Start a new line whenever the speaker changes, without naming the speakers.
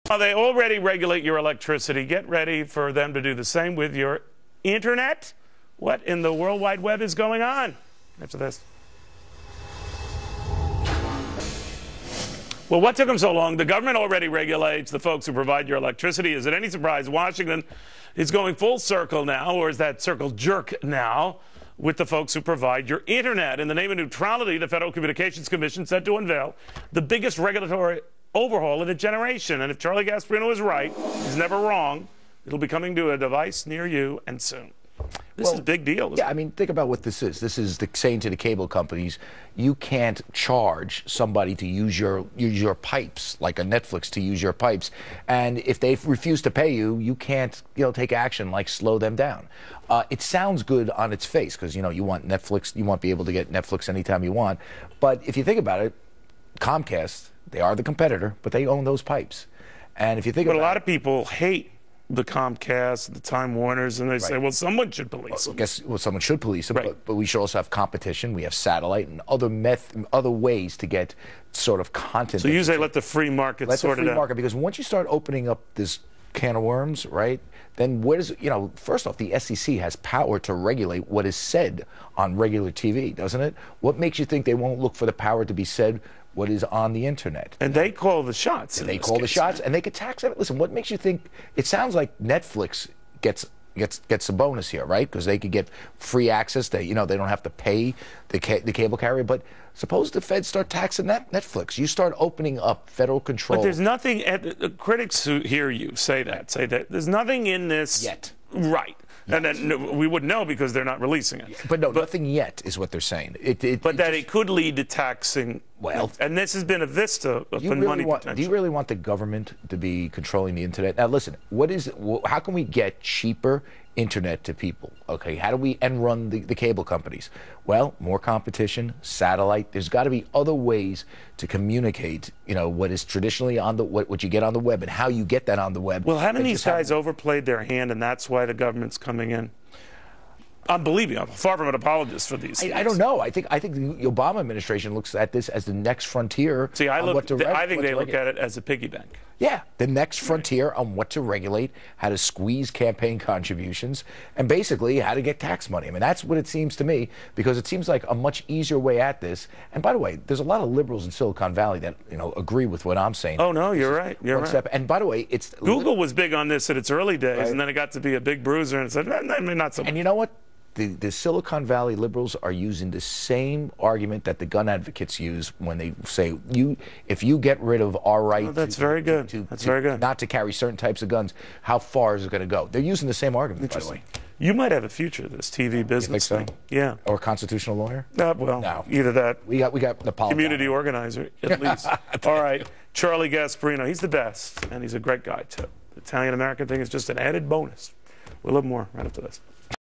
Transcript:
Well, they already regulate your electricity. Get ready for them to do the same with your internet. What in the World Wide Web is going on? After this. Well, what took them so long? The government already regulates the folks who provide your electricity. Is it any surprise Washington is going full circle now, or is that circle jerk now, with the folks who provide your internet? In the name of neutrality, the Federal Communications Commission set to unveil the biggest regulatory overhaul in a generation. And if Charlie Gasparino is right, he's never wrong, it'll be coming to a device near you and soon. This is a big deal.
Yeah, I mean, think about what this is. This is saying to the cable companies, you can't charge somebody to use your pipes, like a Netflix to use your pipes. And if they refuse to pay you, you can't, take action like slow them down. It sounds good on its face because, you want Netflix, you want to be able to get Netflix anytime you want. But if you think about it, Comcast, they are the competitor, but they own those pipes. And if you think about it,
a lot of people hate the Comcast, the Time Warners, and they say, well, someone should police them.
Someone should police them, but we should also have competition. We have satellite and other ways to get sort of content.
So you say let the free market sort it out.
Let the free market, because once you start opening up this can of worms, right, then where does, first off, the FCC has power to regulate what is said on regular TV, doesn't it? What makes you think they won't look for the power to be said what is on the internet?
And they call the shots.
And they call the shots, and they could tax it. Listen, what makes you think? It sounds like Netflix gets a bonus here, right? Because they could get free access. They don't have to pay the cable carrier. But suppose the feds start taxing Netflix. You start opening up federal control.
But there's nothing. Critics who hear you say that there's nothing in this
yet.
Right. And then we wouldn't know because they're not releasing it.
But nothing yet is what they're saying.
It could lead to taxing.
Well,
and this has been a vista of money potential.
Do you really want the government to be controlling the internet? Now, listen. How can we get cheaper internet to people? Okay, how do we end run the cable companies? Well, more competition, satellite. There's got to be other ways to communicate. What is traditionally on what you get on the web and how you get that on the web.
Well, haven't these guys overplayed their hand, and that's why the government's coming in? Believe me, I'm far from an apologist for these things.
I don't know. I think the Obama administration looks at this as the next frontier.
See, I think they look at it as a piggy bank.
Yeah, the next frontier on what to regulate, how to squeeze campaign contributions, and basically how to get tax money. I mean, that's what it seems to me, because it seems like a much easier way at this. And by the way, there's a lot of liberals in Silicon Valley that agree with what I'm saying.
Oh no, you're right. You're right.
And by the way,
Google was big on this at its early days, and then it got to be a big bruiser, and it said, not so much.
And you know what? The Silicon Valley liberals are using the same argument that the gun advocates use when they say, if you get rid of our right
that's very good. That's very good.
Not to carry certain types of guns, how far is it going to go? They're using the same argument, by the way.
You might have a future, this TV business thing. Yeah.
Or a constitutional lawyer?
Well, no. Either that.
We got the
community organizer, at least. All right. Charlie Gasparino, he's the best, and he's a great guy, too. The Italian-American thing is just an added bonus. We'll have more right after this.